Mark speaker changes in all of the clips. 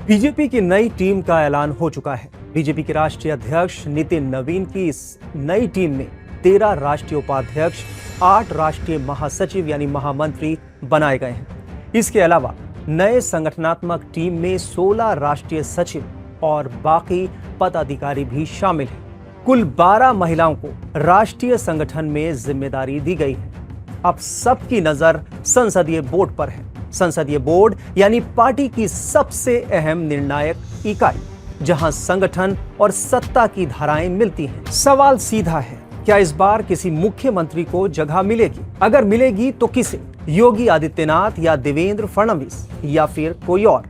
Speaker 1: BJP की नई team का ऐलान हो चुका है। बीजेपी के राष्ट्रीय अध्यक्ष नितिन नवीन की इस नई टीम में 13 राष्ट्रीय उपाध्यक्ष, 8 राष्ट्रीय महासचिव यानी महामंत्री बनाए गए हैं। इसके अलावा नए संगठनात्मक टीम में 16 राष्ट्रीय सचिव और बाकी पदाधिकारी भी शामिल हैं। कुल 12 महिलाओं को राष्ट्रीय संगठन में जिम्मेदारी दी गई है। अब सबकी नजर संसदीय बोर्ड पर है। संसदीय बोर्ड यानी पार्टी की सबसे अहम निर्णायक इकाई, जहां संगठन और सत्ता की धाराएं मिलती हैं। सवाल सीधा है, क्या इस बार किसी मुख्यमंत्री को जगह मिलेगी? अगर मिलेगी तो किसे? योगी आदित्यनाथ या देवेंद्र फडणवीस या फिर कोई और?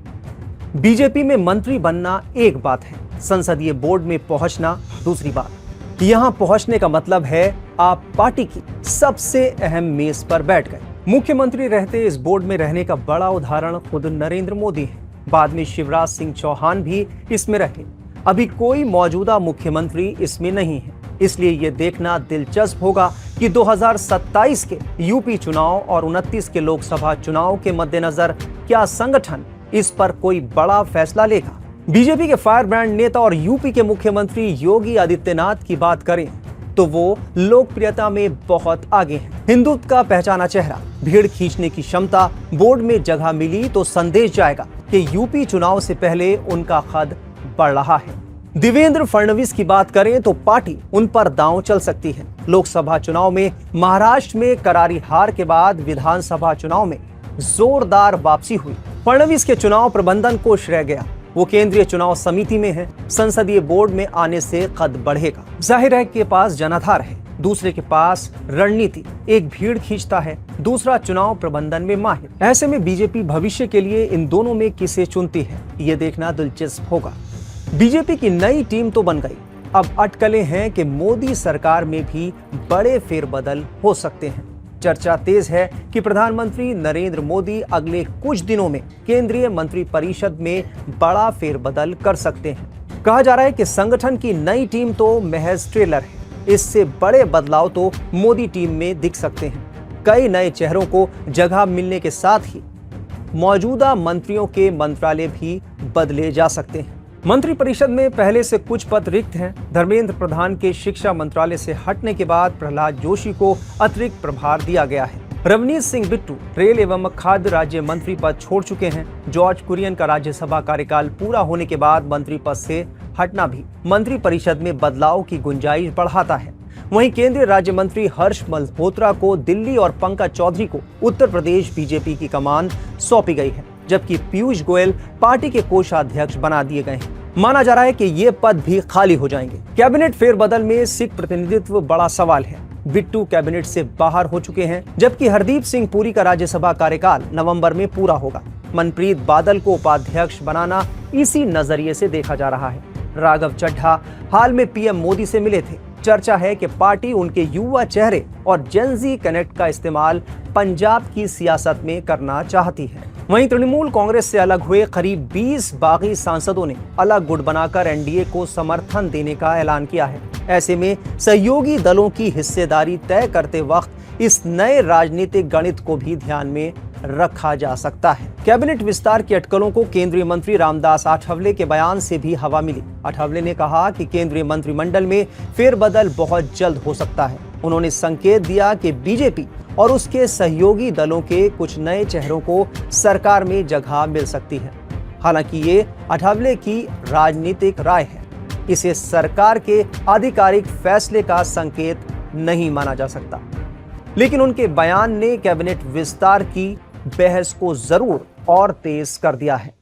Speaker 1: बीजेपी में मंत्री बनना एक बात है, संसदीय बोर्ड में पहुंचना दूसरी बात। यहां पहुंचने का मतलब है आप पार्टी की सबसे अहम मेज पर बैठ गए। मुख्यमंत्री रहते इस बोर्ड में रहने का बड़ा उदाहरण खुद नरेंद्र मोदी है। बाद में शिवराज सिंह चौहान भी इसमें रहे। अभी कोई मौजूदा मुख्यमंत्री इसमें नहीं है, इसलिए यह देखना दिलचस्प होगा कि 2027 के यूपी चुनाव और 29 के लोकसभा चुनाव के मद्देनजर क्या संगठन इस पर कोई बड़ा फैसला लेगा। बीजेपी के फायर ब्रांड नेता और यूपी के मुख्यमंत्री योगी आदित्यनाथ की बात करें तो वो लोकप्रियता में बहुत आगे हैं। हिंदुत्व का पहचाना चेहरा, भीड़ खींचने की क्षमता। बोर्ड में जगह मिली तो संदेश जाएगा कि यूपी चुनाव से पहले उनका कद बढ़ रहा है। देवेंद्र फडणवीस की बात करें तो पार्टी उन पर दांव चल सकती है। लोकसभा चुनाव में महाराष्ट्र में करारी हार के बाद विधानसभा चुनाव में जोरदार वापसी हुई। फडणवीस के चुनाव प्रबंधन को श्रेय गया। वो केंद्रीय चुनाव समिति में है। संसदीय बोर्ड में आने से कद बढ़ेगा। जाहिर है के पास जनाधार है, दूसरे के पास रणनीति। एक भीड़ खींचता है, दूसरा चुनाव प्रबंधन में माहिर। ऐसे में बीजेपी भविष्य के लिए इन दोनों में किसे चुनती है, ये देखना दिलचस्प होगा। बीजेपी की नई टीम तो बन गई, अब अटकलें हैं कि मोदी सरकार में भी बड़े फेरबदल हो सकते हैं। चर्चा तेज है कि प्रधानमंत्री नरेंद्र मोदी अगले कुछ दिनों में केंद्रीय मंत्रिपरिषद में बड़ा फेरबदल कर सकते हैं। कहा जा रहा है कि संगठन की नई टीम तो महज ट्रेलर है, इससे बड़े बदलाव तो मोदी टीम में दिख सकते हैं। कई नए चेहरों को जगह मिलने के साथ ही मौजूदा मंत्रियों के मंत्रालय भी बदले जा सकते हैं। मंत्रिपरिषद में पहले से कुछ पद रिक्त हैं। धर्मेंद्र प्रधान के शिक्षा मंत्रालय से हटने के बाद प्रहलाद जोशी को अतिरिक्त प्रभार दिया गया है। रवनीत सिंह बिट्टू रेल एवं खाद्य राज्य मंत्री पद छोड़ चुके हैं। जॉर्ज कुरियन का राज्यसभा कार्यकाल पूरा होने के बाद मंत्री पद से हटना भी मंत्रिपरिषद में बदलाव की गुंजाइश बढ़ाता है। वहीं केंद्रीय राज्य मंत्री हर्ष मल्होत्रा को दिल्ली और पंकज चौधरी को उत्तर प्रदेश बीजेपी की कमान सौंपी गई है, जबकि पीयूष गोयल पार्टी के कोषाध्यक्ष बना दिए गए हैं। माना जा रहा है कि ये पद भी खाली हो जाएंगे। कैबिनेट फेरबदल में सिख प्रतिनिधित्व बड़ा सवाल है। बिट्टू कैबिनेट से बाहर हो चुके हैं, जबकि हरदीप सिंह पुरी का राज्यसभा कार्यकाल नवंबर में पूरा होगा। मनप्रीत बादल को उपाध्यक्ष बनाना इसी नजरिए से देखा जा रहा है। राघव चड्ढा हाल में पीएम मोदी से मिले थे। चर्चा है कि पार्टी उनके युवा चेहरे और जेनजी कनेक्ट का इस्तेमाल पंजाब की सियासत में करना चाहती है। वहीं तृणमूल कांग्रेस से अलग हुए करीब 20 बागी सांसदों ने अलग गुट बनाकर एनडीए को समर्थन देने का ऐलान किया है। ऐसे में सहयोगी दलों की हिस्सेदारी तय करते वक्त इस नए राजनीतिक गणित को भी ध्यान में रखा जा सकता है। कैबिनेट विस्तार की अटकलों को केंद्रीय मंत्री रामदास आठवले के बयान से भी हवा मिली। आठवले ने कहा कि केंद्रीय मंत्रिमंडल में फेरबदल बहुत जल्द हो सकता है। उन्होंने संकेत दिया कि बीजेपी और उसके सहयोगी दलों के कुछ नए चेहरों को सरकार में जगह मिल सकती है। हालांकि ये आठवले की राजनीतिक राय है, इसे सरकार के आधिकारिक फैसले का संकेत नहीं माना जा सकता। लेकिन उनके बयान ने कैबिनेट विस्तार की बहस को जरूर और तेज कर दिया है।